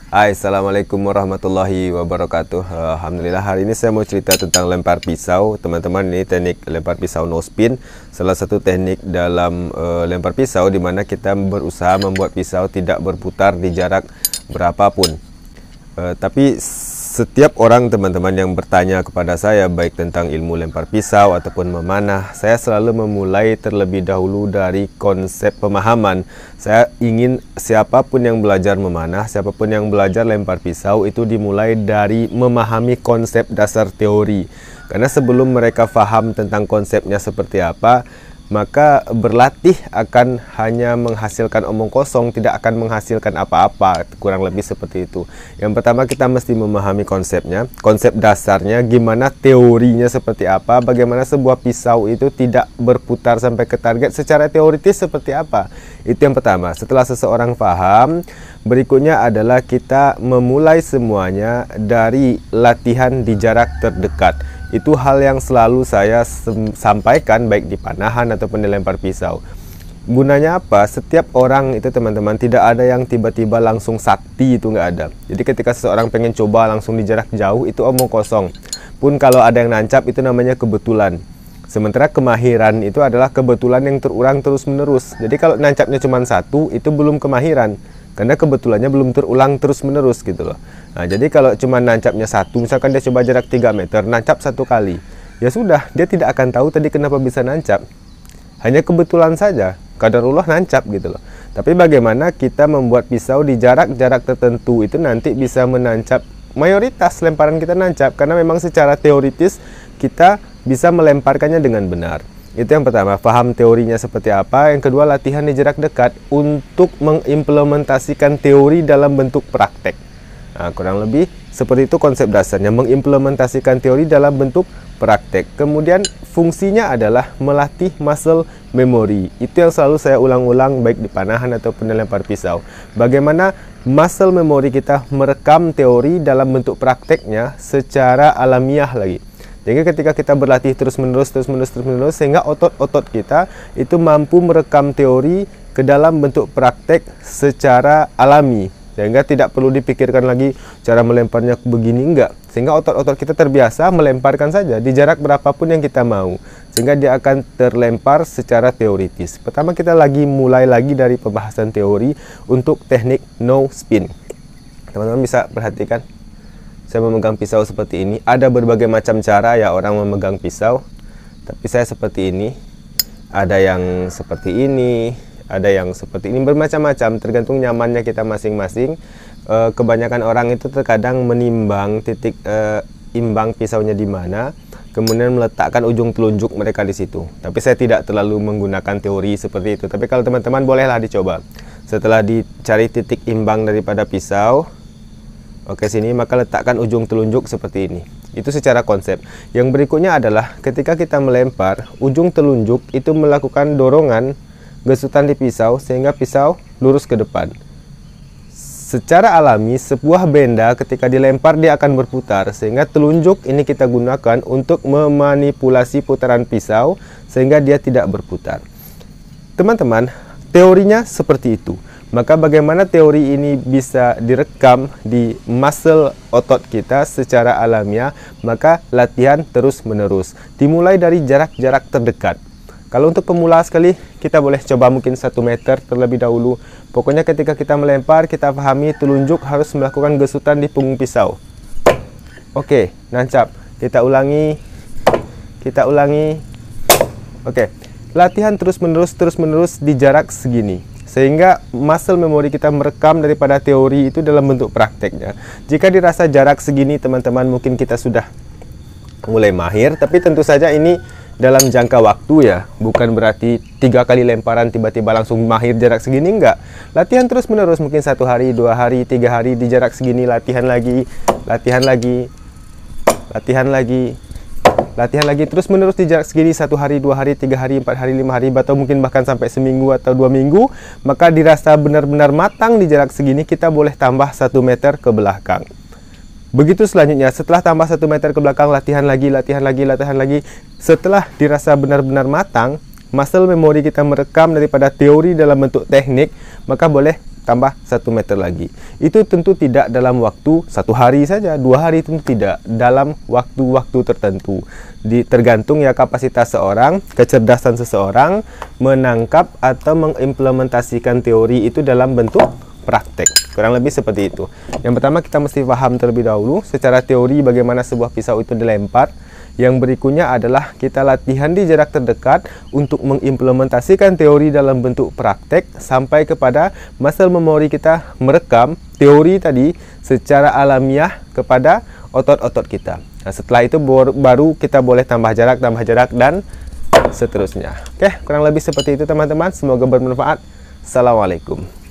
Hai, assalamualaikum warahmatullahi wabarakatuh. Alhamdulillah, hari ini saya mau cerita tentang lempar pisau. Teman-teman, ini teknik lempar pisau no spin, salah satu teknik dalam lempar pisau di mana kita berusaha membuat pisau tidak berputar di jarak berapapun. Tapi setiap orang teman-teman yang bertanya kepada saya baik tentang ilmu lempar pisau ataupun memanah, saya selalu memulai terlebih dahulu dari konsep pemahaman. Saya ingin siapapun yang belajar memanah, siapapun yang belajar lempar pisau itu dimulai dari memahami konsep dasar teori. Karena sebelum mereka paham tentang konsepnya seperti apa, maka berlatih akan hanya menghasilkan omong kosong, tidak akan menghasilkan apa-apa, kurang lebih seperti itu. Yang pertama, kita mesti memahami konsepnya, konsep dasarnya, gimana teorinya seperti apa, bagaimana sebuah pisau itu tidak berputar sampai ke target secara teoritis seperti apa. Itu yang pertama. Setelah seseorang paham, berikutnya adalah kita memulai semuanya dari latihan di jarak terdekat. Itu hal yang selalu saya sampaikan baik di panahan ataupun di lempar pisau. Gunanya apa? Setiap orang itu teman-teman, tidak ada yang tiba-tiba langsung sakti, itu nggak ada. Jadi ketika seseorang pengen coba langsung di jarak jauh, itu omong kosong. Pun kalau ada yang nancap, itu namanya kebetulan. Sementara kemahiran itu adalah kebetulan yang terulang terus-menerus. Jadi kalau nancapnya cuma satu, itu belum kemahiran, karena kebetulannya belum terulang terus-menerus gitu loh. Nah, jadi kalau cuma nancapnya satu, misalkan dia coba jarak 3 meter, nancap satu kali, ya sudah, dia tidak akan tahu tadi kenapa bisa nancap. Hanya kebetulan saja, qadarullah nancap gitu loh. Tapi bagaimana kita membuat pisau di jarak-jarak tertentu itu nanti bisa menancap, mayoritas lemparan kita nancap, karena memang secara teoritis kita bisa melemparkannya dengan benar. Itu yang pertama, paham teorinya seperti apa. Yang kedua, latihan di jarak dekat untuk mengimplementasikan teori dalam bentuk praktek. Nah, kurang lebih seperti itu konsep dasarnya, mengimplementasikan teori dalam bentuk praktek. Kemudian fungsinya adalah melatih muscle memory. Itu yang selalu saya ulang-ulang baik di panahan ataupun di lempar pisau. Bagaimana muscle memory kita merekam teori dalam bentuk prakteknya secara alamiah lagi. Jadi ketika kita berlatih terus-menerus sehingga otot-otot kita itu mampu merekam teori ke dalam bentuk praktek secara alami. Sehingga tidak perlu dipikirkan lagi cara melemparnya begini, enggak. Sehingga otot-otot kita terbiasa melemparkan saja di jarak berapapun yang kita mau. Sehingga dia akan terlempar secara teoritis. Pertama kita mulai lagi dari pembahasan teori untuk teknik no spin. Teman-teman bisa perhatikan. Saya memegang pisau seperti ini. Ada berbagai macam cara ya orang memegang pisau. Tapi saya seperti ini. Ada yang seperti ini. Ada yang seperti ini. Bermacam-macam. Tergantung nyamannya kita masing-masing. Kebanyakan orang itu terkadang menimbang titik imbang pisaunya di mana. Kemudian meletakkan ujung telunjuk mereka di situ. Tapi saya tidak terlalu menggunakan teori seperti itu. Tapi kalau teman-teman bolehlah dicoba. Setelah dicari titik imbang daripada pisau. Oke, sini maka letakkan ujung telunjuk seperti ini. Itu secara konsep. Yang berikutnya adalah ketika kita melempar, ujung telunjuk itu melakukan dorongan gesutan di pisau sehingga pisau lurus ke depan. Secara alami, sebuah benda ketika dilempar dia akan berputar, sehingga telunjuk ini kita gunakan untuk memanipulasi putaran pisau sehingga dia tidak berputar. Teman-teman, teorinya seperti itu. Maka bagaimana teori ini bisa direkam di muscle otot kita secara alamiah, maka latihan terus-menerus. Dimulai dari jarak-jarak terdekat. Kalau untuk pemula sekali, kita boleh coba mungkin 1 meter terlebih dahulu. Pokoknya ketika kita melempar, kita pahami telunjuk harus melakukan gesutan di punggung pisau. Oke, nancap. Kita ulangi. Oke, latihan terus-menerus di jarak segini. Sehingga muscle memory kita merekam daripada teori itu dalam bentuk prakteknya. Jika dirasa jarak segini teman-teman mungkin kita sudah mulai mahir. Tapi tentu saja ini dalam jangka waktu ya. Bukan berarti 3 kali lemparan tiba-tiba langsung mahir jarak segini, enggak. Latihan terus-menerus mungkin 1 hari, 2 hari, 3 hari di jarak segini. Latihan lagi terus-menerus di jarak segini 1 hari, 2 hari, 3 hari, 4 hari, 5 hari, atau mungkin bahkan sampai seminggu atau 2 minggu. Maka dirasa benar-benar matang di jarak segini, kita boleh tambah 1 meter ke belakang. Begitu selanjutnya, setelah tambah 1 meter ke belakang, latihan lagi. Setelah dirasa benar-benar matang, muscle memory kita merekam daripada teori dalam bentuk teknik, maka boleh tambah 1 meter lagi. Itu tentu tidak dalam waktu 1 hari saja, 2 hari tentu tidak, dalam waktu-waktu tertentu. Tergantung ya kapasitas seorang, kecerdasan seseorang menangkap atau mengimplementasikan teori itu dalam bentuk praktek. Kurang lebih seperti itu. Yang pertama kita mesti paham terlebih dahulu secara teori bagaimana sebuah pisau itu dilempar. Yang berikutnya adalah kita latihan di jarak terdekat untuk mengimplementasikan teori dalam bentuk praktek sampai kepada muscle memory kita merekam teori tadi secara alamiah kepada otot-otot kita. Nah, setelah itu baru kita boleh tambah jarak, dan seterusnya. Oke, kurang lebih seperti itu teman-teman. Semoga bermanfaat. Assalamualaikum.